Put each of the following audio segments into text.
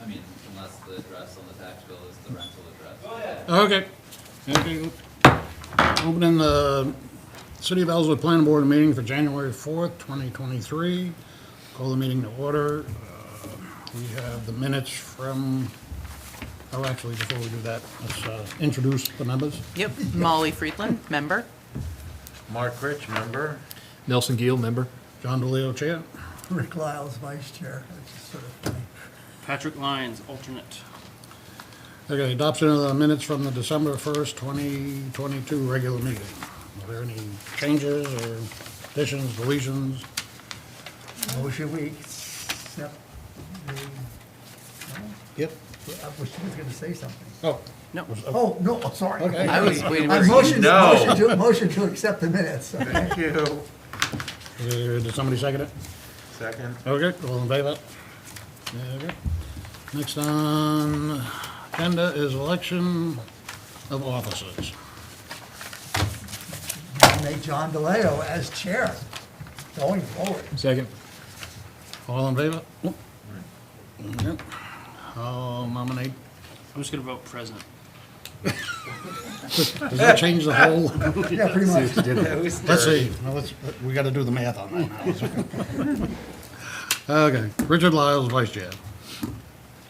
I mean, unless the address on the tax bill is the rental address. Okay. Okay. Opening the City of Ellsworth Planning Board meeting for January 4th, 2023. Call the meeting to order. We have the minutes from, oh, actually, before we do that, let's introduce the members. Yep, Molly Friedland, member. Mark Rich, member. Nelson Gill, member. John DeLeo, chair. Rick Lyles, vice chair, which is sort of funny. Patrick Lyons, alternate. Okay, adoption of the minutes from the December 1st, 2022 regular meeting. Are there any changes or additions, deletions? Motion we accept the, no? Yep. I wish he was gonna say something. Oh. No. Oh, no, oh, sorry. Okay. I was waiting I for motion, No. motion to accept the minutes, okay? Thank you. Did somebody second it? Second. Okay, all in favor? Okay. Next on agenda is election of officers. Nominate John DeLeo as chair, going forward. Second. All in favor? Okay. I'll nominate, I'm just gonna vote present. does that change the whole? Yeah, pretty much. Let's see, Well, we gotta do the math on that now. Okay, Richard Lyles, vice chair.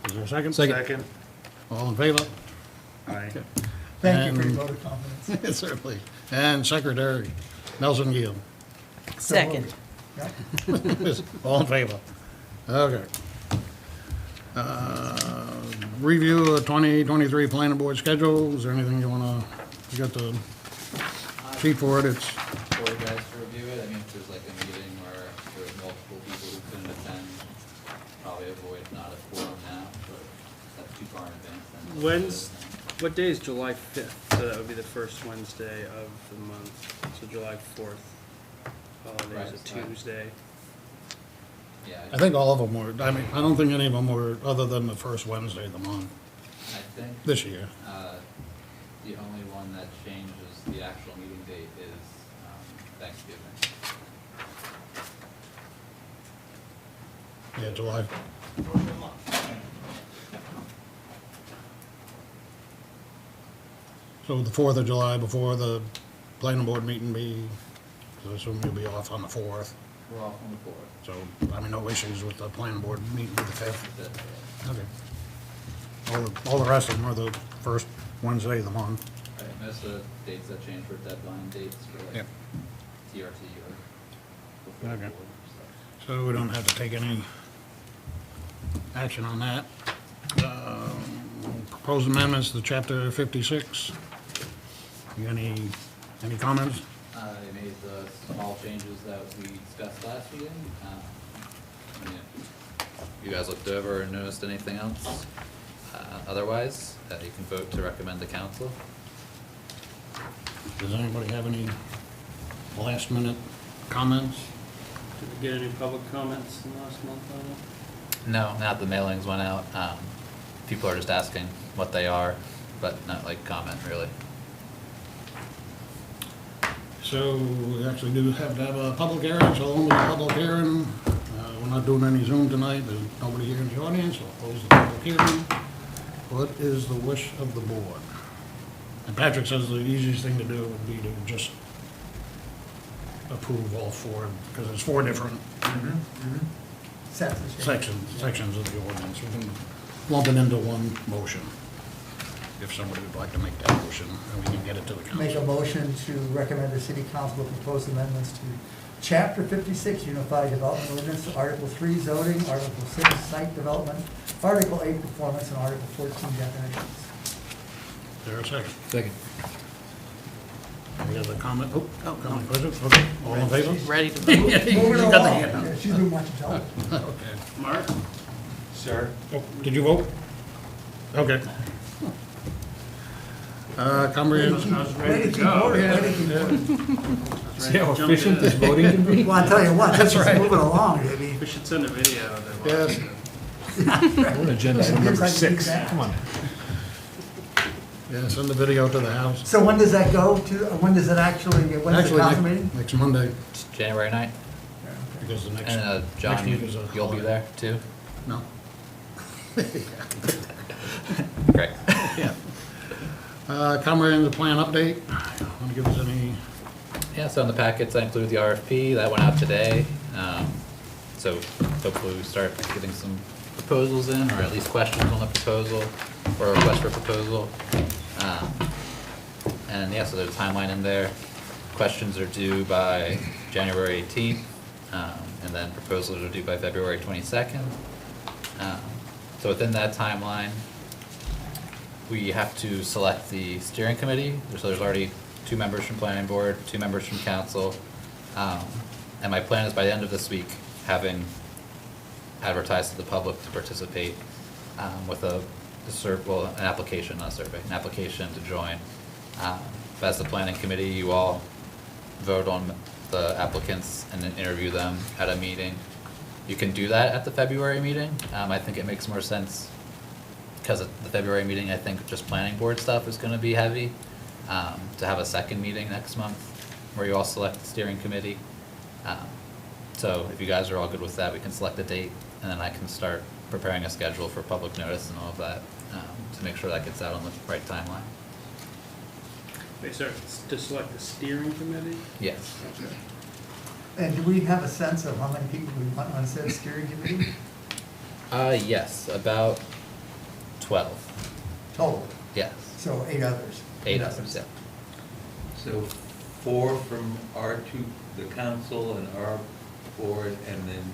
Is there a second? Second. All in favor? Aye. Thank you for your And- vote of confidence. Certainly. And secretary, Nelson Gill. Second. Yep. All in favor? Okay. Review of 2023 planning board schedule. Is there anything you wanna, you got the sheet for it? It's, For you guys to review it, I mean, if there's like a meeting where there's multiple people who couldn't attend, probably avoid not a quorum now, but that's too far in advance. What day is July 5th? So that would be the first Wednesday of the month. So July 4th. Holiday Right, is a it's fine. Tuesday. Yeah, I think all of them were, I mean, I don't think any of them were other than the first Wednesday of the month I think, this year. the only one that changes the actual meeting date is, Thanksgiving. Yeah, July. So the 4th of July before the planning board meeting be, so I assume you'll be off on the 4th. We're off on the fourth. So, I mean, no issues with the planning board meeting with the 5th. That's it. Okay. All the rest of them are the first Wednesday of the month. Right, most of the dates that change were deadline dates for like Yep. TRT or before the Okay. board, so. So we don't have to take any action on that. Proposed amendments to chapter 56. You got any comments? I made the small changes that we discussed last meeting. I mean, if you guys looked over and noticed anything else? Otherwise, you can vote to recommend to council. Does anybody have any last minute comments? Did we get any public comments in the last month on it? No, not the mailings went out. People are just asking what they are, but not like comment really. So we actually do have to have a public hearing, so only a public hearing. We're not doing any Zoom tonight, there's nobody here in the audience, so I'll close the public hearing. What is the wish of the board? And Patrick says the easiest thing to do would be to just approve all four, because there's four different sections of the ordinance. We can lump it into one motion, if somebody would like to make that motion, and we can get it to the council. Make a motion to recommend the city council propose amendments to chapter 56 Unified Development Ordinance, Article 3 zoning, Article 6 site development, Article 8 performance, and Article 14 definitions. Is there a second? Second. Any other comment? Oh, comment, President? Okay, all in favor? Ready to vote. Moving You got the along. hand up. Yeah, she's doing much intelligence. Okay. Mark? Sir. Oh, did you vote? Okay. Comprehensive. I was ready to go. See how efficient this voting can be? Well, I'll tell you what, That's this is right. moving along, baby. We should send a video of it. Yes. We're on agenda item number 6. Come on. Yeah, send the video to the house. So when does that go to, when does it actually, when's the Actually, council meeting? next Monday, It's January 9th. because the next. And next John, week is a you'll be holiday. there too? No. Comprehensive plan update. Want to give us any? Yeah, so in the packets, I included the RFP, that went out today. So hopefully we start getting some proposals in, or at least questions on the proposal, or a request for proposal. And yeah, so there's a timeline in there. Questions are due by January 18th, and then proposals are due by February 22nd. So within that timeline, we have to select the steering committee. So there's already 2 members from planning board, 2 members from council. And my plan is by the end of this week, having advertised to the public to participate with an application, not a survey, an application to join. As the planning committee, you all vote on the applicants and then interview them at a meeting. You can do that at the February meeting. I think it makes more sense because at the February meeting, I think just planning board stuff is gonna be heavy. To have a second meeting next month where you all select the steering committee. So if you guys are all good with that, we can select a date and then I can start preparing a schedule for public notice and all of that, to make sure that gets out on the right timeline. Wait, sorry, to select the steering committee? Yes. Okay. And do we have a sense of how many people we want on said steering committee? Yes, about 12. Total, Yes. so 8 others. 8 others, yeah. So 4 from our the council and our board, and then,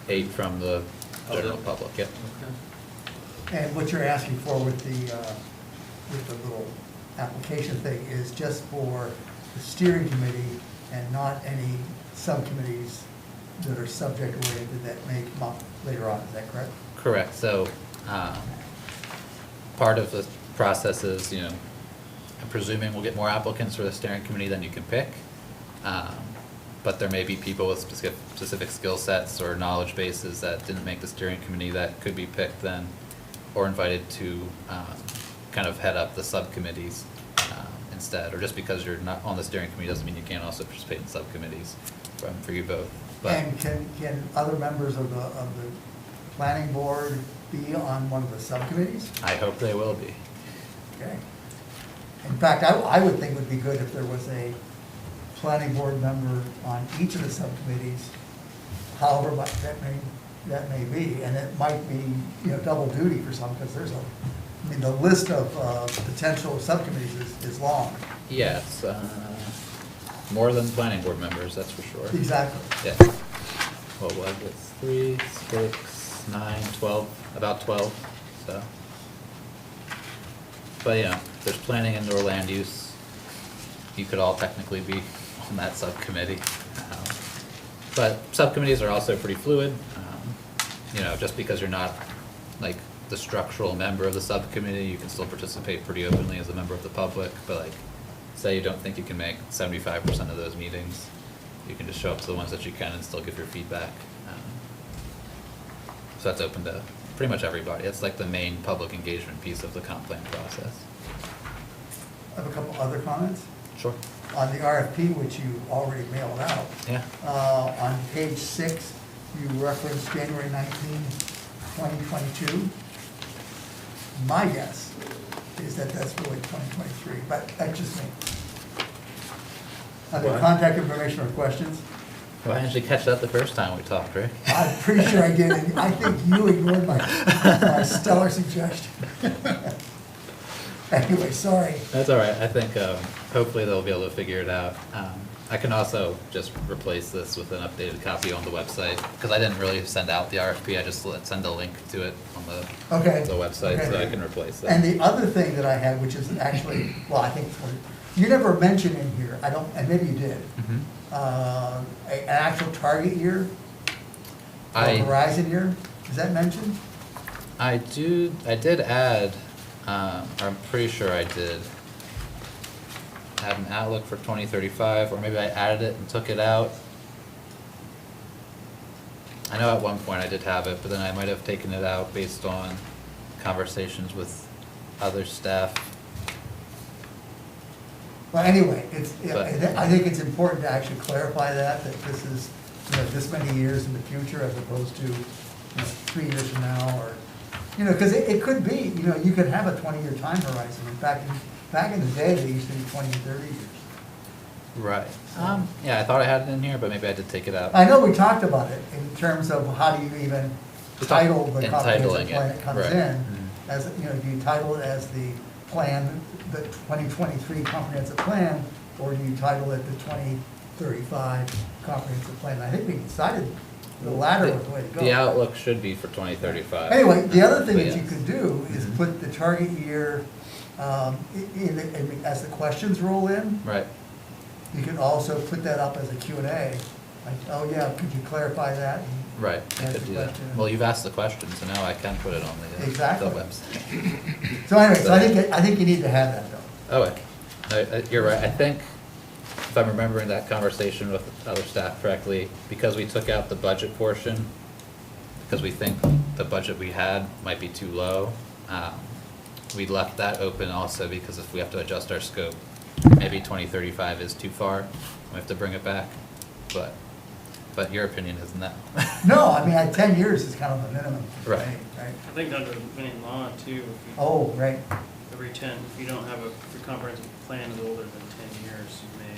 8 from the general Other. public, yep. And what you're asking for with the little application thing is just for the steering committee and not any subcommittees that are subject-oriented that may come up later on, is that correct? Correct, so, part of the process is, I'm presuming we'll get more applicants for the steering committee than you can pick. But there may be people with specific skill sets or knowledge bases that didn't make the steering committee that could be picked then, or invited to, kind of head up the subcommittees, instead, or just because you're not on the steering committee doesn't mean you can't also participate in subcommittees for you both. But And can other members of the planning board be on one of the subcommittees? I hope they will be. Okay. In fact, I would think it would be good if there was a planning board member on each of the subcommittees, however much that may be, and it might be, double duty for some, because the list of potential subcommittees is long. Yes, more than planning board members, that's for sure. Exactly. Yeah. What was it? 3, 6, 9, 12, about 12, so. But there's planning indoor land use. You could all technically be on that subcommittee. But subcommittees are also pretty fluid. Just because you're not like the structural member of the subcommittee, you can still participate pretty openly as a member of the public. But like, say you don't think you can make 75% of those meetings, you can just show up to the ones that you can and still give your feedback. So that's open to pretty much everybody. It's like the main public engagement piece of the comp plan process. I have a couple other comments. Sure. On the RFP, which you already mailed out, Yeah. on page 6, you referenced January 19, 2022. My guess is that that's really 2023, but that's just me. Are there What? contact information or questions? Well, I actually catch that the first time we talked, right? I'm pretty sure I did, and I think you ignored my stellar suggestion. Anyway, sorry. That's all right. I think hopefully they'll be able to figure it out. I can also just replace this with an updated copy on the website, because I didn't really send out the RFP, I just send a link to it on Okay. the website, so Okay. I can replace that. And the other thing that I had, which is actually, well, I think, you never mentioned in here, I don't, and maybe you did, Mhm. an actual target year? Or I- horizon year, is that mentioned? I did add, I'm pretty sure I did, add an outlook for 2035, or maybe I added it and took it out. I know at one point I did have it, but then I might have taken it out based on conversations with other staff. Well, anyway, But- I think it's important to actually clarify that this is, this many years in the future as opposed to, 3 years from now, or, because it could be, you could have a 20-year time horizon. In fact, Back in the day, they used to be 20 and 30 years. Right. Yeah, I thought I had it in here, but maybe I did take it out. I know we talked about it in terms of how do you even title the Entitling comprehensive it, plan that comes right. in. Mhm. As, you know, do you title it as the plan, the 2023 comprehensive plan, or do you title it the 2035 comprehensive plan? I think we decided the latter was the way to go. The outlook should be for 2035. Anyway, the other thing But that you yes. could do is Mhm. put the target year, as the questions roll in. Right. You could also put that up as a Q&A, like, oh yeah, could you clarify that? Right, I Ask could the do that. question. Well, you've asked the question, so now I can put it on the Exactly. website. So anyway, so I think you need to have that though. Oh, wait. You're right. I think, if I'm remembering that conversation with other staff correctly, because we took out the budget portion, because we think the budget we had might be too low, we left that open also because if we have to adjust our scope, maybe 2035 is too far, we have to bring it back, but your opinion is no. No, I mean, 10 years is kind of the minimum. Right. Right. I think under the Maine law too, if you, Oh, right. every 10, if you don't have if your comprehensive plan is older than 10 years, you may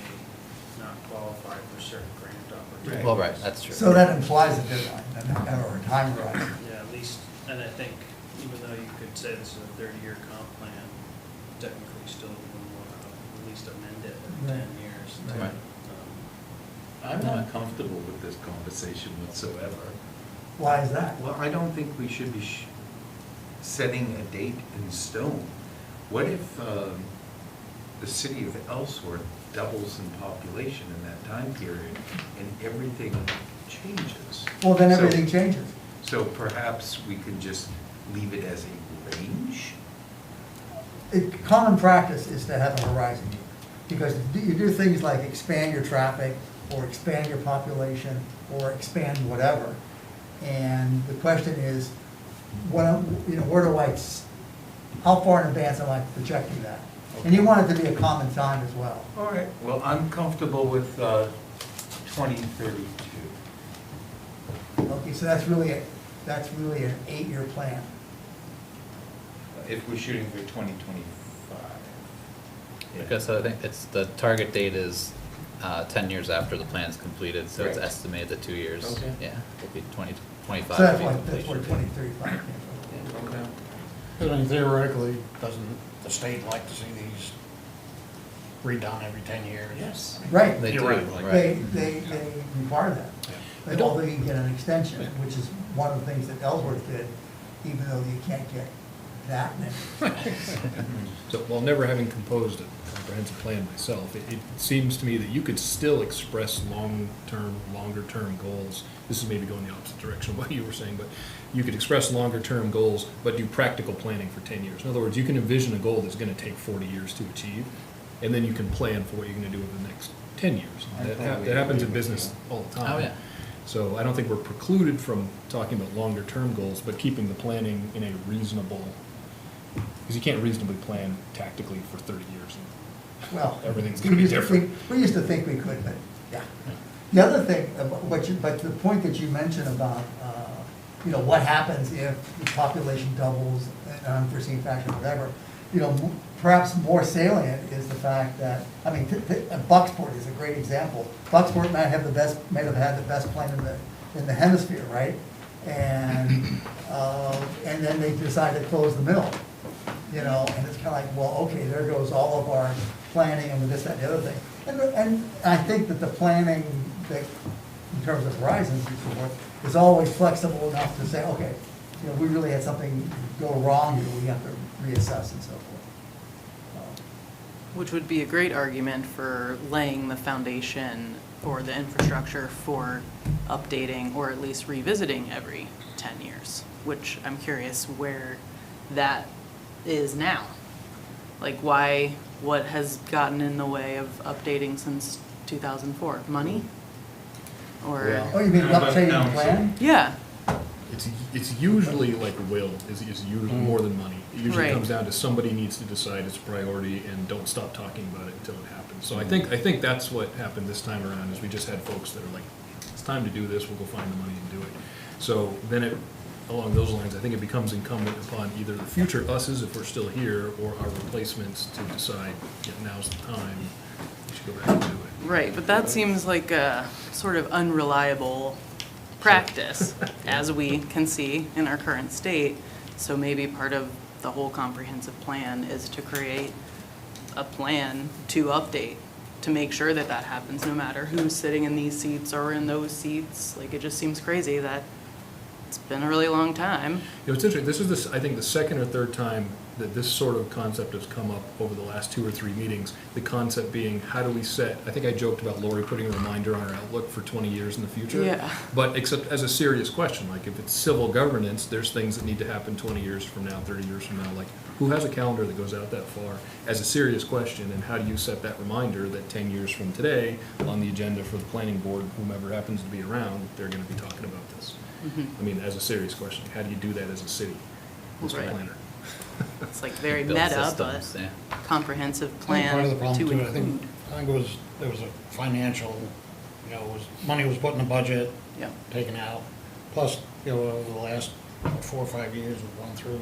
not qualify for certain grant opportunities. Well, right, that's true. So that implies a deadline, or a time horizon. Yeah, at least, and I think even though you could say this is a 30-year comp plan, technically still would want to at least amend it every 10 Right. years. Right. I'm not comfortable with this conversation whatsoever. Why is that? Well, I don't think we should be setting a date in stone. What if the city of Ellsworth doubles in population in that time period and everything changes? Well, then So- everything changes. So perhaps we could just leave it as a range? Common practice is to have a horizon year, because you do things like expand your traffic, or expand your population, or expand whatever. And the question is, where do how far in advance am I projecting that? And you want it to be a common time as well. All right, well, I'm comfortable with 2032. Okay, so that's really an 8-year plan. If we're shooting for 2025. Because I think it's, the target date is 10 years after the plan is completed, so it's Right. estimated at 2 years. Okay. Yeah, it'll be 2025. So that's will why, be that's where completion. 2035 came from. Okay. Because I mean, theoretically, doesn't the state like to see these redone every 10 years? Yes. Right. They do, Theoretically. right. They require that. Yeah. But although you can get an extension, which is one of the things that Ellsworth did, even though you can't get that many. So, while never having composed a comprehensive plan myself, it seems to me that you could still express long-term, longer-term goals. This is maybe going the opposite direction of what you were saying, but you could express longer-term goals, but do practical planning for 10 years. In other words, you can envision a goal that's gonna take 40 years to achieve, and then you can plan for what you're gonna do over the next 10 years. That happens in business all the time. Oh, yeah. So I don't think we're precluded from talking about longer-term goals, but keeping the planning in a reasonable, because you can't reasonably plan tactically for 30 years. Well. Everything's we gonna be used to different. think- We used to think we could, but, yeah. The other thing, but the point that you mentioned about, what happens if the population doubles, an unforeseen factor, whatever, perhaps more salient is the fact that, I mean, Bucksport is a great example. Bucksport might have had the best plan in the hemisphere, right? And then they decide to close the mill, and it's kind of like, well, okay, there goes all of our planning and this, that, and the other thing. And I think that the planning, that, in terms of horizons and so forth, is always flexible enough to say, okay, we really had something go wrong here, we have to reassess and so forth. Which would be a great argument for laying the foundation or the infrastructure for updating or at least revisiting every 10 years, which I'm curious where that is now. Like what has gotten in the way of updating since 2004? Money? Or, Oh, you mean updating the plan? yeah, It's usually like will, is usually more than money. It usually Right. comes down to somebody needs to decide it's a priority and don't stop talking about it until it happens. So I think that's what happened this time around, is we just had folks that are like, it's time to do this, we'll go find the money and do it. So then along those lines, I think it becomes incumbent upon either the future us's, if we're still here, or our replacements to decide, now's the time, we should go back and do it. Right, but that seems like a sort of unreliable practice, as we can see in our current state. So maybe part of the whole comprehensive plan is to create a plan to update, to make sure that that happens, no matter who's sitting in these seats or in those seats. Like, it just seems crazy that it's been a really long time. It's interesting, this is, I think, the second or third time that this sort of concept has come up over the last 2 or 3 meetings. The concept being, how do we set, I think I joked about Lori putting a reminder on our Outlook for 20 years in the future. Yeah. But except as a serious question, like if it's civil governance, there's things that need to happen 20 years from now, 30 years from now. Like, who has a calendar that goes out that far as a serious question? And how do you set that reminder that 10 years from today, on the agenda for the planning board, whomever happens to be around, they're gonna be talking about this? I mean, as a serious question, how do you do that as a city, Mr. Right. Planner? It's like very Build meta, but systems, yeah. comprehensive I think plan part of the problem to too, include. I think there was a financial, money was put in the budget, Yeah. taken out. Plus, over the last 4 or 5 years, we've gone through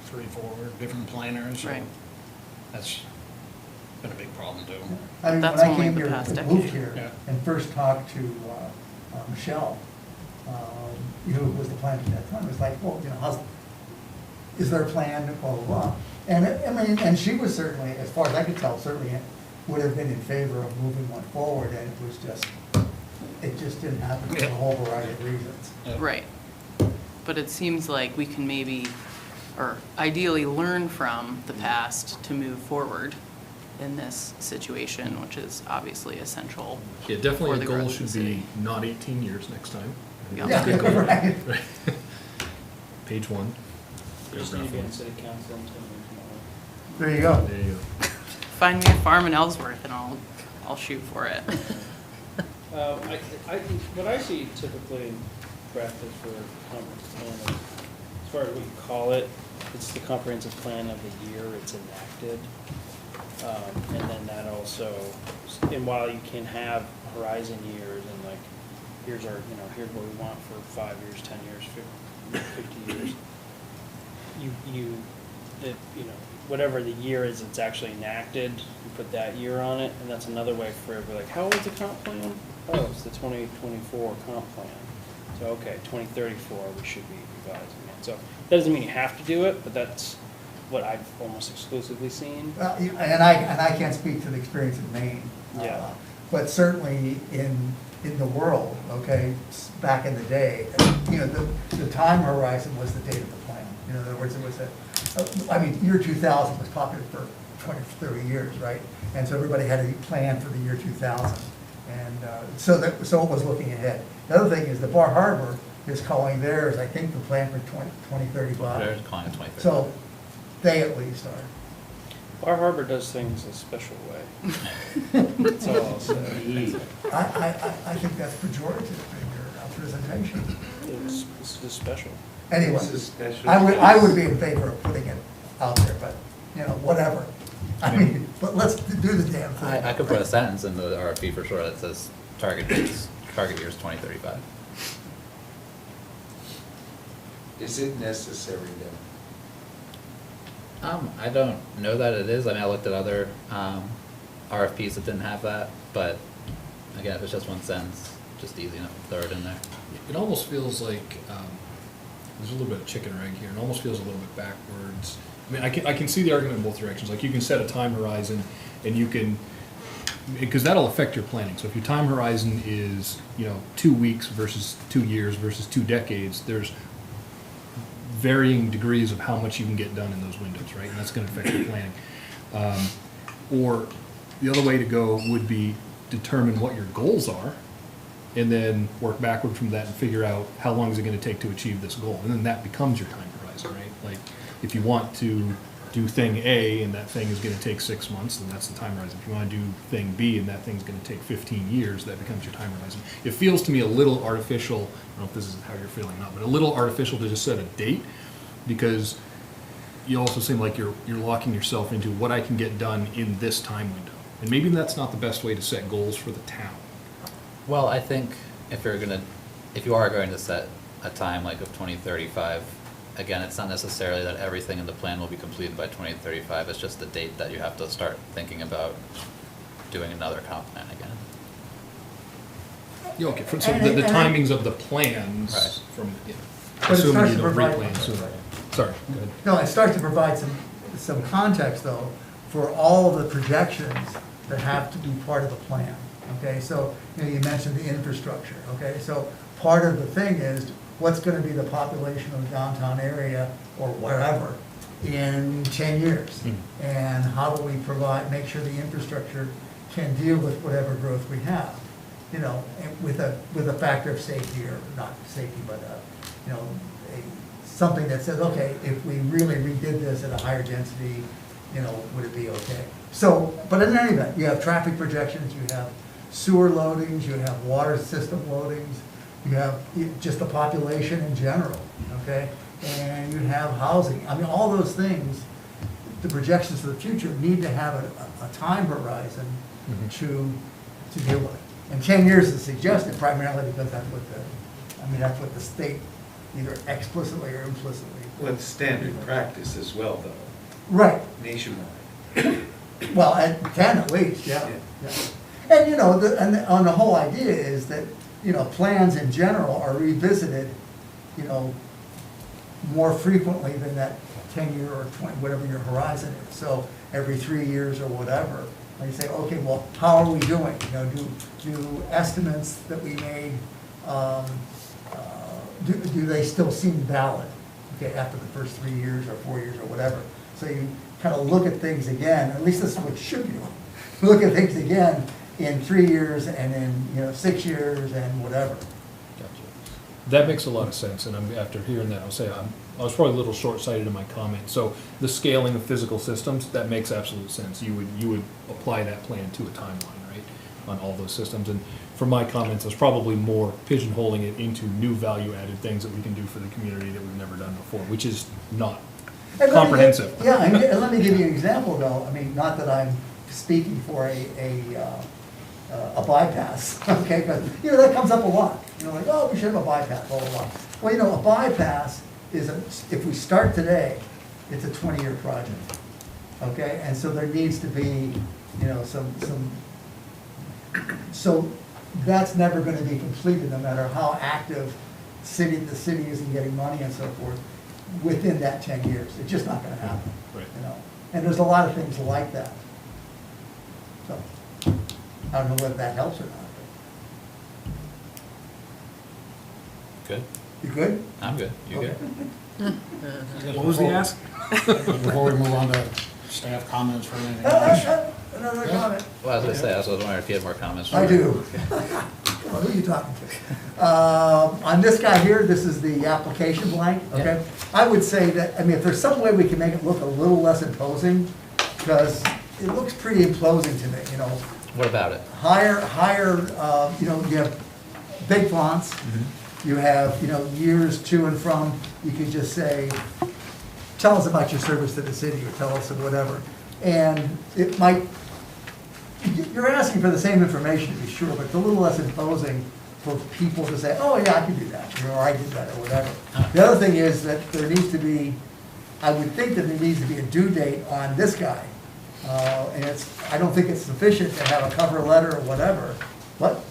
3, 4 different planners. so Right. That's been a big problem too. I mean, That's when I only came the here, past moved decade. here, Yeah. and first talked to Michelle, who was the planner at that time, it was like, well, is there a plan, blah, blah, blah. And, and she was certainly, as far as I could tell, certainly would have been in favor of moving one forward, and it just didn't happen for a whole variety of reasons. Yeah. Right. But it seems like we can maybe, or ideally learn from the past to move forward in this situation, which is obviously essential. Yeah, for definitely the a growth goal of the should city. be not 18 years next time. I think Yeah. that's a good goal. Right. Right. Page 1. You just need to be on city council and tell them tomorrow. There you go. There you go. Find me a farm in Ellsworth and I'll shoot for it. What I see typically in practice for comprehensive plan is, as far as what you call it, it's the comprehensive plan of the year it's enacted. And then that also, and while you can have horizon years and like, here's here's what we want for 5 years, 10 years, 50 years. Whatever the year is it's actually enacted, you put that year on it, and that's another way for everybody, like, how old's the comp plan? Oh, it's the 2024 comp plan. So, okay, 2034, we should be revising it. So, that doesn't mean you have to do it, but that's what I've almost exclusively seen. And I can't speak to the experience in Maine. Yeah. But certainly in the world, okay, back in the day, the time horizon was the date of the plan. In other words, it was year 2000 was popular for 20, 30 years, right? And so everybody had a plan for the year 2000. And so it was looking ahead. The other thing is the Bar Harbor is calling theirs, I think, the plan for 2035. They're calling it 2030. So they at least are. Bar Harbor does things a special way. That's all I'll say. I think that's pejorative in your presentation. It's just special. Anyway, This is special. I would be in favor of putting it out there, but, whatever. I mean, but let's do the damn thing. I could put a sentence in the RFP for sure that says target years 2035. Is it necessary then? I don't know that it is. I mean, I looked at other RFPs that didn't have that, but again, if it's just one sentence, just easy enough to throw it in there. It almost feels like there's a little bit of chicken or egg here. It almost feels a little bit backwards. I mean, I can see the argument in both directions. Like, you can set a time horizon, and you can, because that'll affect your planning. So if your time horizon is 2 weeks versus 2 years versus 2 decades, there's varying degrees of how much you can get done in those windows, right? And that's going to affect your planning. Or the other way to go would be determine what your goals are, and then work backward from that and figure out how long is it going to take to achieve this goal. And then that becomes your time horizon, right? Like, if you want to do thing A and that thing is going to take 6 months, then that's the time horizon. If you want to do thing B and that thing's going to take 15 years, that becomes your time horizon. It feels to me a little artificial, I don't know if this is how you're feeling or not, but a little artificial to just set a date, because you also seem like you're locking yourself into what I can get done in this time window. And maybe that's not the best way to set goals for the town. Well, I think if you are going to set a time like of 2035. Again, it's not necessarily that everything in the plan will be completed by 2035, it's just the date that you have to start thinking about doing another comp plan again. Yeah, okay, so And- the and- timings of the plans Right. from, yeah, But it assuming starts you to don't provide- replan sooner. Sorry, go ahead. No, it starts to provide some context, though, for all of the projections that have to be part of the plan, okay? So, you mentioned the infrastructure, okay? So part of the thing is, what's gonna be the population of the downtown area, or wherever, in 10 years? And how do we make sure the infrastructure can deal with whatever growth we have? And with a factor of safety, or not safety, but, something that says, okay, if we really redid this at a higher density, would it be okay? So, but in any event, you have traffic projections, you have sewer loadings, you have water system loadings, you have just the population in general, okay? And you have housing. I mean, all those things, the projections for the future need to have a time horizon to deal with. And 10 years is suggested primarily because that's what the state either explicitly or implicitly. Well, it's standard practice as well, though, Right, nationwide. well, at 10 at least, yeah. Yeah. And, the whole idea is that, plans in general are revisited, more frequently than that 10-year or 20, whatever your horizon is. So every 3 years or whatever, and you say, okay, well, how are we doing? Do estimates that we made, do they still seem valid, okay, after the first 3 years or 4 years or whatever? So you kind of look at things again, at least this is what you should do. Look at things again in 3 years and in, 6 years and whatever. Gotcha. That makes a lot of sense, and after hearing that, I'll say I was probably a little short-sighted in my comment. So the scaling of physical systems, that makes absolute sense. You would apply that plan to a timeline, right, on all those systems. And for my comments, I was probably more pigeonholing it into new value-added things that we can do for the community that we've never done before, which is not And let me comprehensive. Yeah, and let me give you an example, though. I mean, not that I'm speaking for a bypass, okay? But, that comes up a lot. Like, oh, we should have a bypass, blah, blah, blah. Well, a bypass is, if we start today, it's a 20-year project, okay? And so there needs to be, so that's never gonna be completed, no matter how active the city is in getting money and so forth, within that 10 years. It's just not gonna happen, Right. And there's a lot of things like that. So, I don't know whether that helps or not. Good? You good? I'm good. You good? What was the ask? Before we move on to staff comments or anything else. Another comment? Well, I was gonna say, I was wondering if you had more comments. I do. Come on, who are you talking to? On this guy here, this is the application blank, okay? I would say that, if there's some way we can make it look a little less imposing, because it looks pretty imposing to me, What about it? Higher, you have big fonts, you have, years to and from, you could just say, tell us about your service to the city, or tell us of whatever. And it might, you're asking for the same information to be sure, but it's a little less imposing for people to say, oh, yeah, I can do that, or I did that, or whatever. The other thing is that there needs to be, I would think that there needs to be a due date on this guy. And I don't think it's sufficient to have a cover letter or whatever. What?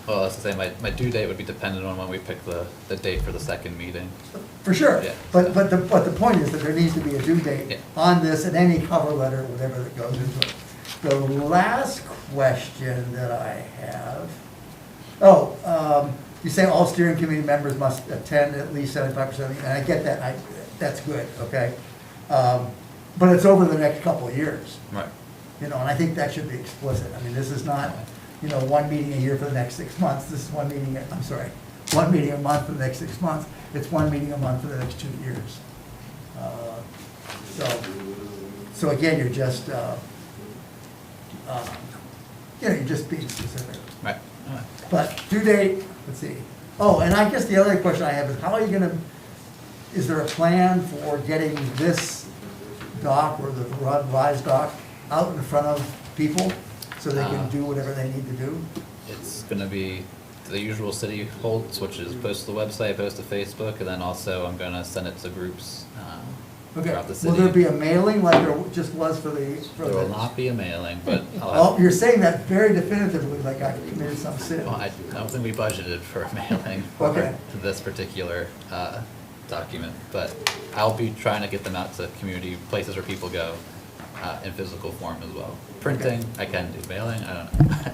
Well, that's the same, my due date would be dependent on when we pick the date for the second meeting. For sure. Yeah. But the point is that there needs to be a due date Yeah. on this and any cover letter, whatever that goes into it. The last question that I have, you say all steering committee members must attend at least 75%, and I get that, that's good, okay? But it's over the next couple of years, Right. and I think that should be explicit. This is not, one meeting a year for the next 6 months. This is one meeting a month for the next 6 months. It's one meeting a month for the next 2 years. So again, you're just, you're just being specific. Right. But due date, let's see. Oh, and I guess the other question I have is, how are you gonna, is there a plan for getting this dock or the revised dock out in front of people so they can do whatever they need to do? It's gonna be the usual city holds, which is post to the website, post to Facebook, and then also I'm gonna send it to groups Okay, throughout the will city. there be a mailing like there just was for the? There will not be a mailing, but Well, I'll you're saying that very definitively, like I committed some sin. well, I don't think we budgeted for a mailing Okay. for this particular document, but I'll be trying to get them out to community, places where people go, in physical form as well. Printing, I can do. Mailing, I don't know.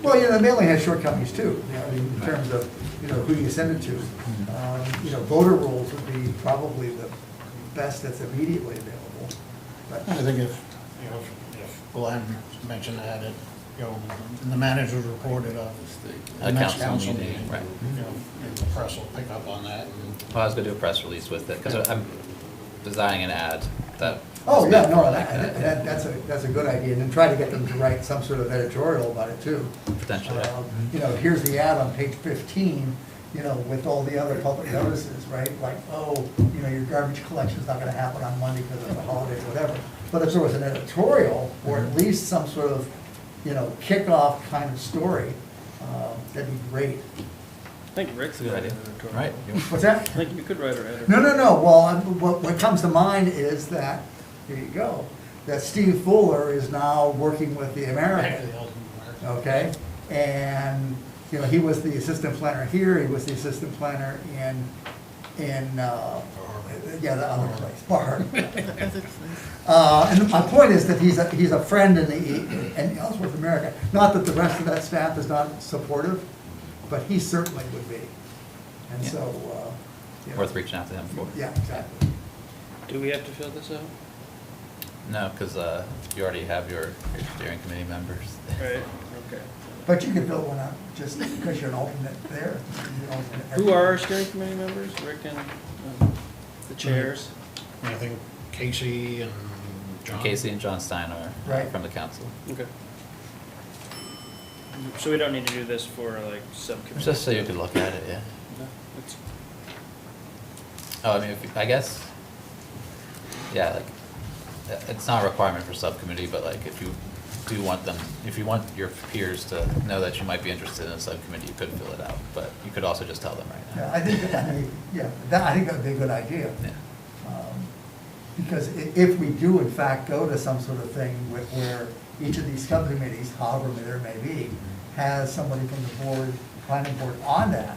Well, you know, the mailing has shortcomings too, you know, in terms of, you know, who you send it to. You know, voter rolls would be probably the best that's immediately available. But I think if, you know, if Glenn mentioned that, it, you know, in the manager's report at A the next council council meeting, meeting, right. you know, and the press will pick up on that. and- Well, I was gonna do a press release with it, because I'm designing an ad that. Oh, is yeah, meant no, for like that. that's a good idea, and then try to get them to write some sort of editorial about it too. Potentially, yeah. You know, here's the ad on page 15, you know, with all the other public notices, right? Like, oh, you know, your garbage collection's not gonna happen on Monday because of the holidays, whatever. But if there was an editorial, or at least some sort of, you know, kickoff kind of story, that'd be great. I think Rick's Good got idea. an editorial. Right. What's that? I think you could write an editorial. No, well, what comes to mind is that, here you go, that Steve Fuller is now working with the American, okay? And, you know, he was the assistant planner here, he was the assistant planner in, yeah, the other place, Bar. And my point is that he's a friend in Ellsworth, America. Not that the rest of that staff is not supportive, but he certainly would be. And Yeah. so, yeah. Worth reaching out to him for. Yeah, exactly. Do we have to fill this out? No, because you already have your steering committee members. Right, okay. But you could fill one out just because you're an alternate there. You're an alternate Who are our everywhere. steering committee members? Rick and the chairs? I think Casey and John. Casey and John Stein are Right. from the council. Okay. So we don't need to do this for like subcommittee? Just so you could look at it, yeah. No, it's- Oh, I mean, I guess, yeah, like, it's not a requirement for subcommittee, but like, if you do want them, if you want your peers to know that you might be interested in a subcommittee, you could fill it out, but you could also just tell them right Yeah, now. I think, I think that would be a good idea. Yeah. Because if we do in fact go to some sort of thing where each of these subcommittees, however many there may be, has somebody from the board, planning board on that,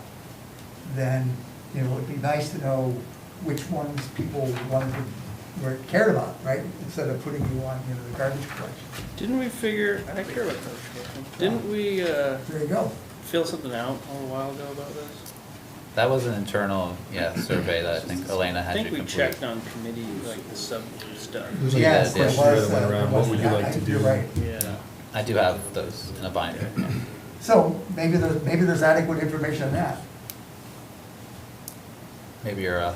then, you know, it'd be nice to know which ones people wanted to, were cared about, right? Instead of putting you on, you know, the garbage collection. Didn't we figure, I care about garbage collection. Didn't we There you go. fill something out a little while ago about this? That was an internal, survey that I think Elena I had you think we complete. checked on committee, like the sub stuff. Yeah, Yes, yeah, there she was. went around, what would you like to You're do? right. Yeah. I do have those in a binder, yeah. So maybe there's adequate information on that. Maybe you're,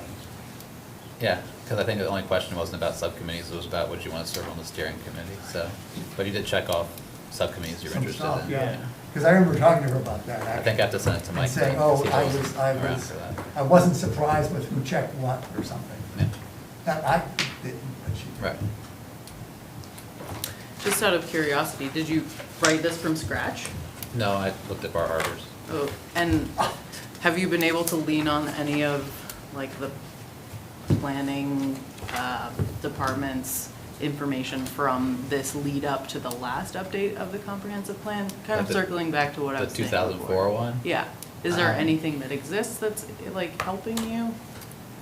yeah, because I think the only question wasn't about subcommittees, it was about would you want to serve on the steering committee, so, but you did check off subcommittees you're Some interested stuff, in. yeah. Because I remember talking to her about that, I think I have to send it to Mike. And saying, then, oh, 'cause he around for that. I wasn't surprised with who checked what or something. Yeah. That I didn't, but she. Right. Just out of curiosity, did you write this from scratch? No, I looked at Bar Harbors. Oh, and have you been able to lean on any of, like, the planning department's information from this lead up to the last update of the comprehensive plan? Kind Like of the- circling back to what I The was saying 2004 before. one? Yeah. Is there Um, anything that exists that's, like, helping you?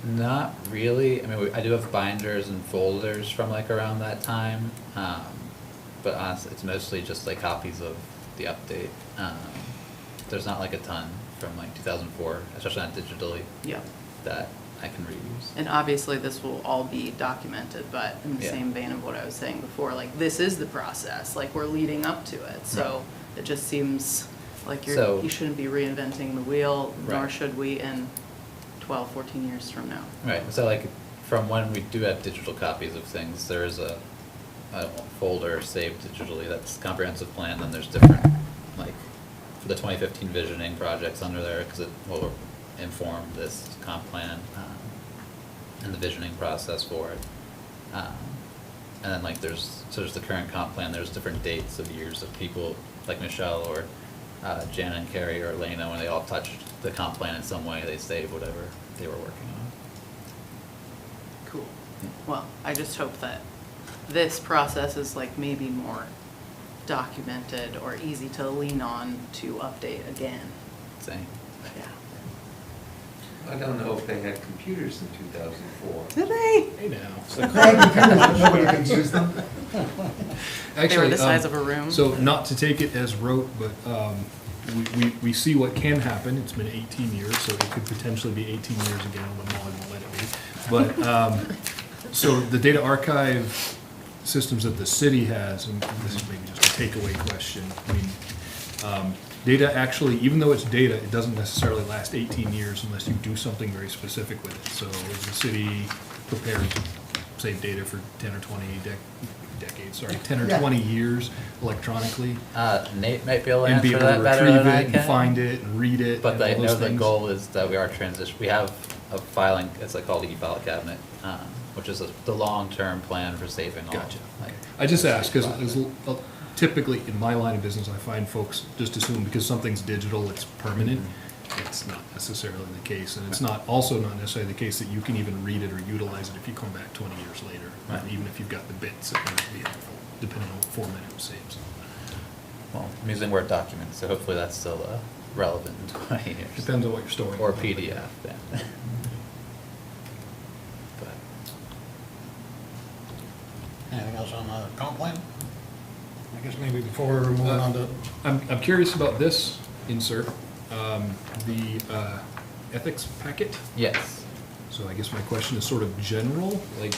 Not really. I mean, I do have binders and folders from like around that time. But honestly, it's mostly just like copies of the update. There's not like a ton from like 2004, especially not digitally, Yeah. that I can reuse. And obviously, this will all be documented, but in the Yeah. same vein of what I was saying before, like, this is the process, like, we're leading up to it. So it just seems like So- you shouldn't be reinventing the wheel, nor Right. should we in 12, 14 years from now. Right, so like, from when we do have digital copies of things, there is a folder saved digitally that's comprehensive plan, then there's different, like, for the 2015 visioning projects under there, because it will inform this comp plan, and the visioning process for it. And then like there's the current comp plan, there's different dates of years of people, like Michelle or Janet and Carrie or Elena, when they all touched the comp plan in some way, they saved whatever they were working on. Cool. Well, I just hope that this process is like maybe more documented or easy to lean on to update again. Same. Yeah. I don't know if they had computers in 2004. Did they? Hey now. Nobody can use them. They were Actually, the size of a room? So not to take it as rote, but we see what can happen. It's been 18 years, so it could potentially be 18 years again when Molly won't let it be. But, so the data archive systems that the city has, and this is maybe just a takeaway question, I mean, data actually, even though it's data, it doesn't necessarily last 18 years unless you do something very specific with it. So is the city prepared to save data for 10 or 20 decades, sorry, 10 or Yeah. 20 years electronically? Nate might be able to And be answer able to that better retrieve than I it and can. find it and read it But and I all know those the things? goal is that we are we have a filing, it's like called the e-file cabinet, which is the long-term plan for saving all. Gotcha. like, I just ask, because documents. typically in my line of business, I find folks just assume because something's digital, it's permanent. Mm-hmm. It's not necessarily the case, and it's also not necessarily the case that you can even read it or utilize it if you come back 20 years later, Right. even if you've got the bits, it might be helpful, depending on what format it saves. Well, I'm using Word documents, so hopefully that's still relevant in 20 years. Depends on what you're storing. Or PDF, yeah. But, Anything else on the comp plan? I guess maybe before moving on to, I'm curious about this insert, the ethics packet. yes. So I guess my question is sort of general, like,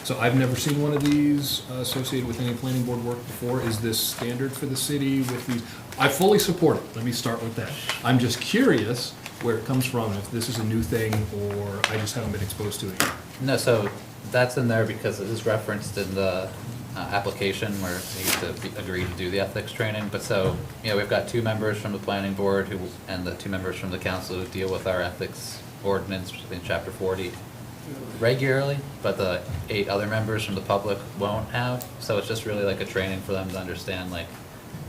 so I've never seen one of these associated with any planning board work before. Is this standard for the city with these? I fully support it, let me start with that. I'm just curious where it comes from, if this is a new thing, or I just haven't been exposed to it yet. No, so that's in there because it is referenced in the application where you need to agree to do the ethics training. But so, we've got 2 members from the planning board and the 2 members from the council who deal with our ethics ordinance in chapter 40 regularly, but the 8 other members from the public won't have. So it's just really like a training for them to understand like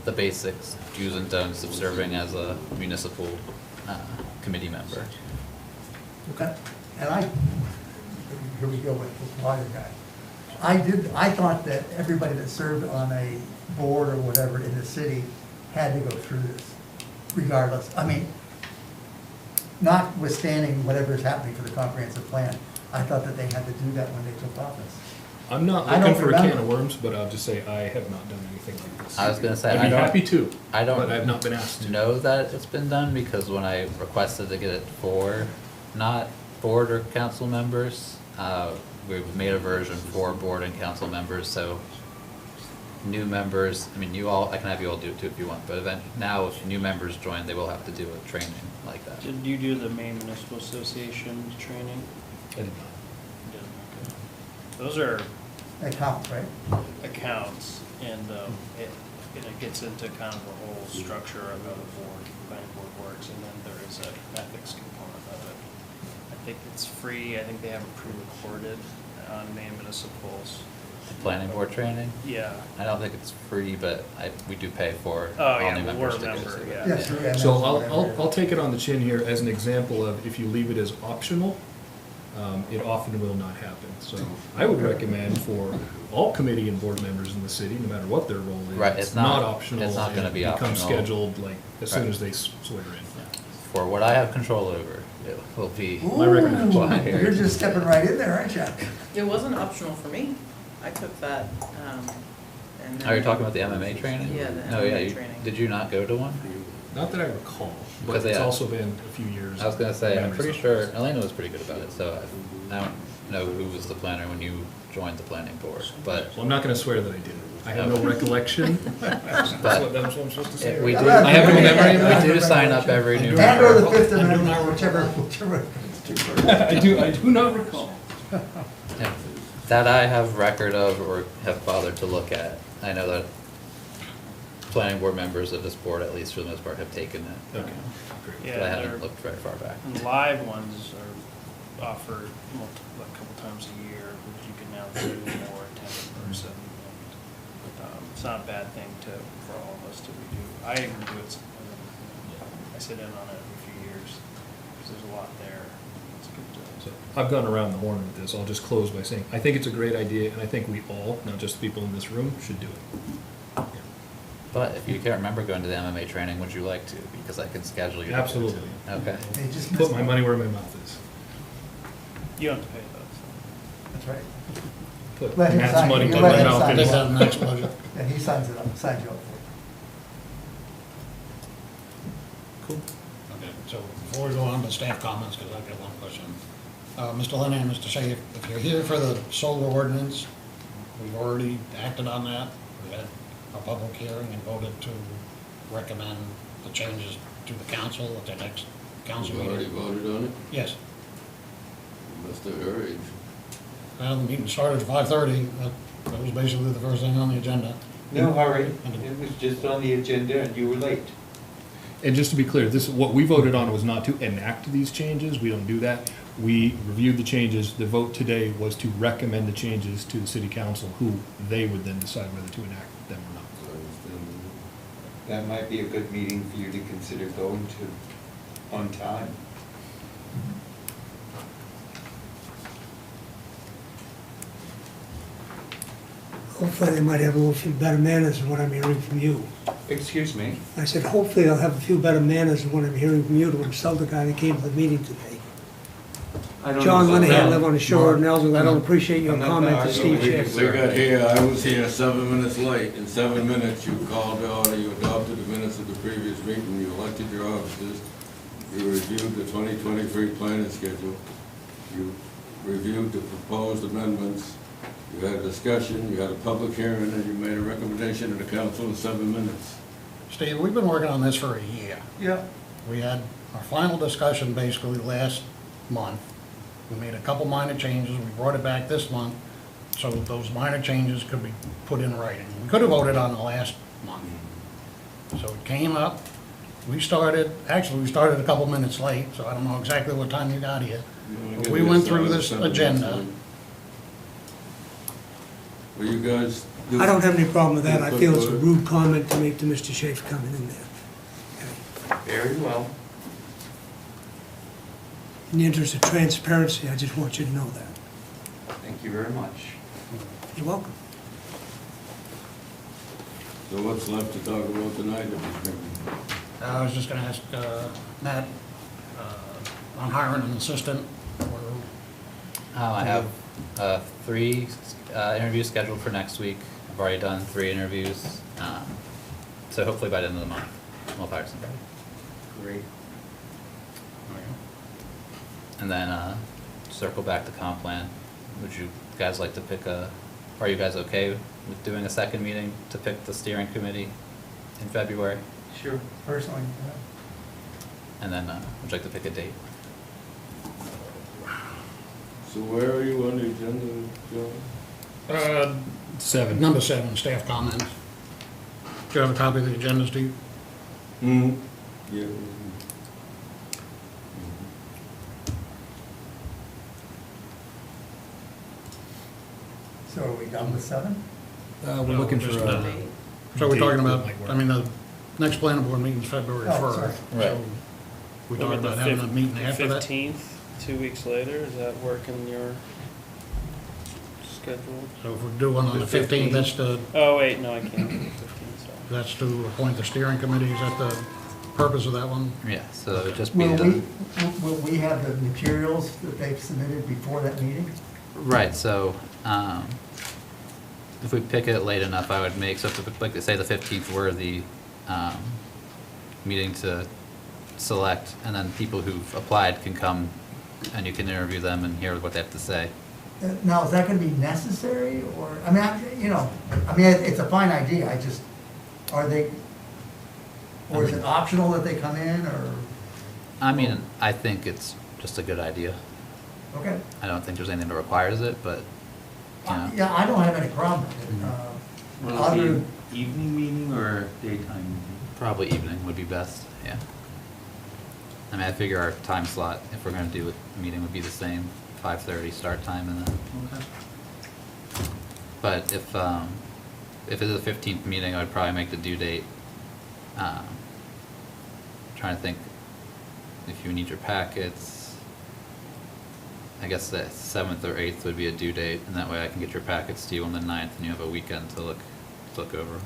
the basics, do's and don'ts of serving as a municipal committee member. Okay, and here we go with the water guy. I thought that everybody that served on a board or whatever in the city had to go through this, regardless. I mean, notwithstanding whatever's happening for the comprehensive plan, I thought that they had to do that when they took office. I'm not I looking don't for a can remember. of worms, but I'll just say I have not done anything like this. I was gonna say, I'd I be don't- happy to, I don't but I've not been asked to. know that it's been done because when I requested to get it for not board or council members, we've made a version for board and council members, so new members, I mean, I can have you all do it too if you want, but now if new members join, they will have to do a training like that. Did you do the Maine Municipal Association training? I did not. You didn't, okay. Those are Accounts, right? accounts, and it gets into kind of the whole structure of how the planning board works, and then there is an ethics component of it. I think it's free, I think they have it pre-recorded on Maine Municipals. The planning board training, Yeah. I don't think it's free, but we do pay for Oh, all yeah, new well, members we're to a go member, to it. yeah. Yes, yeah, So whatever. I'll take it on the chin here as an example of if you leave it as optional, it often will not happen. So I would recommend for all committee and board members in the city, no matter what their role is. Right, it's not- optional. it's not gonna be It becomes optional. scheduled like as soon Right. as they swear in. For what I have control over, it will be. My recommendation. Ooh, you're just stepping right in there, aren't you? It wasn't optional for me. I took that, and then. Are you talking about the MMA training? Yeah, the No, yeah, MMA training. Did you not go to one? Not that I recall, but Because, it's yeah. also been a few years. I was gonna say, I'm Memories pretty of sure it. Elena was pretty good about it, so I don't know who was the planner when you joined the planning board, but Well, I'm not gonna swear that I did. I have no Okay. recollection. That's what I'm supposed to say. we right? do, I have no memory. we do sign up every new And or the member. Fifth I do Amendment, not whichever. I do not recall. Yeah. That I have record of or have bothered to look at. I know that planning board members of this board, at least for the most part, have taken it. Okay, great. Yeah, But I they're- haven't looked very far back. And live ones are offered a couple times a year, which you can now do or attend in person. And, it's not a bad thing for all of us to do. I even do it as a sit in on it every few years, because there's a lot there. It's good to. So I've gone around the horn with this. I'll just close by saying, I think it's a great idea, and I think we all, not just the people in this room, should do it. But if you can't remember going to the MMA training, would you like to? Because I can schedule you. to go to it. Absolutely. Okay. They just Put missed my it. money where my mouth is. You don't have to pay those. That's right. Put Let him Matt's sign it. money You where let my him mouth sign Take is. that in the next budget. And he signs it up, signs you up for it. Cool. Okay, so before we go on to staff comments, because I've got one question. Mr. Lennon and Mr. Shea, if you're here for the solar ordinance, we've already acted on that. We had a public hearing and voted to recommend the changes to the council at the next council You already meeting. voted on it? Yes. You must have hurried. Well, the meeting started at 5:30. That was basically the first thing on the agenda. No hurry, it was just on the agenda and you were late. And just to be clear, this, what we voted on was not to enact these changes. We don't do that. We reviewed the changes. The vote today was to recommend the changes to the city council, who they would then decide whether to enact them or not. So I understand That might be a good meeting for you to consider going to on time. Hopefully they might have a little few better manners than what I'm hearing from you. Excuse me? I said, hopefully they'll have a few better manners than what I'm hearing from you to insult the guy that came to the meeting today. John Linehan, live on the shore of Ellsworth. I don't appreciate your I'm not comment to arguing Steve with you, Schiff. sir. We got here, I was here 7 minutes late. In 7 minutes, you called to order, you adopted the minutes of the previous meeting, you elected your officers, you reviewed the 2023 planning schedule, you reviewed the proposed amendments, you had a discussion, you had a public hearing, and you made a recommendation to the council in 7 minutes. Steve, we've been working on this for a year. Yeah. We had our final discussion basically last month. We made a couple minor changes, we brought it back this month, so those minor changes could be put in writing. We could have voted on the last month. So it came up, we started a couple minutes late, so I don't know exactly what time you got here. You wanna But give we me a went through sign, this 7 minutes agenda. late? Well, you guys. I don't have any problem with that. I feel it's a Good. rude comment to make to Mr. Schaefer coming in there. Very well. In the interest of transparency, I just want you to know that. Thank you very much. You're welcome. So what's left to talk about tonight at this meeting? I was just gonna ask Matt, on hiring an assistant, or I have 3 interviews scheduled for next week. I've already done 3 interviews. So hopefully by the end of the month, we'll hire somebody. Great. And then circle back to comp plan. Would you guys like to pick are you guys okay with doing a second meeting to pick the steering committee in February? Sure. Personally, yeah. And then would you like to pick a date? So where are you on the agenda, John? 7. number 7, staff comments. Do you have a copy of the agenda, Steve? Hmm. Yeah. So are we done with 7? We're No, looking just for a- a. So we're talking date about, that might work. I mean, the next planning board meeting's February Oh, 1st. sorry. Right. So we talked about having a meeting after that. 15th, 2 weeks later, does that work in your schedule? So if we do one on the 15th, Oh, wait, no, I can't do the 15th, sorry. that's to appoint the steering committee. Is that the purpose of that one? Yeah, so it would just be Will we have the materials that they've submitted before that meeting? right, so if we pick it late enough, I would make, so if, like, say the 15th were the meeting to select, and then people who've applied can come and you can interview them and hear what they have to say. Now, is that gonna be necessary, or, I mean, it's a fine idea, are they, or is it optional that they come in, or, I mean, I think it's just a good idea. okay? I don't think there's anything that requires it, but, you know. Yeah, I don't have any problem with it. Will it Other, be an evening meeting or daytime meeting? Probably evening would be best, yeah. I mean, I figure our time slot, if we're gonna do a meeting, would be the same, 5:30 start time and then. Okay. But if it's a 15th meeting, I would probably make the due date, trying to think, if you need your packets, I guess the 7th or 8th would be a due date, and that way I can get your packets to you on the 9th, and you have a weekend to look over.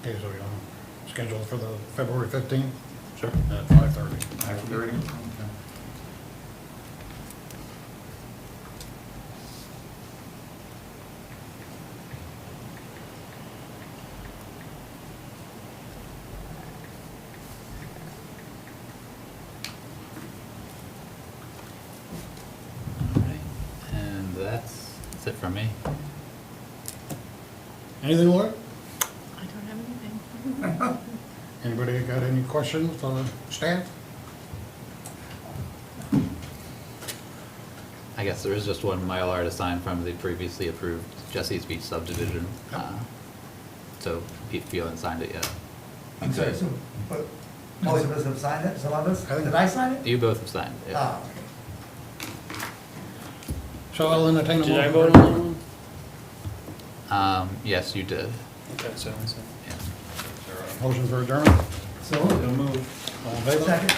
Okay, so you'll schedule for the February 15th Sure. at 5:30. 5:30? Okay. Alright, and that's it for me. Anything, Laura? I don't have anything. Anybody got any questions for the staff? I guess there is just one Mylar to sign from the previously approved Jesse's Beach subdivision. So Pete Phelan signed it yet. I'm sorry, so, but most of us have signed it, some of us, did I sign it? You both have signed it, yeah. Ah, okay. So I'll entertain a motion. Did I vote for on that adjournment. one? Yes, you did, Okay, so, yeah. Motion for adjournment? So, All in favor? second.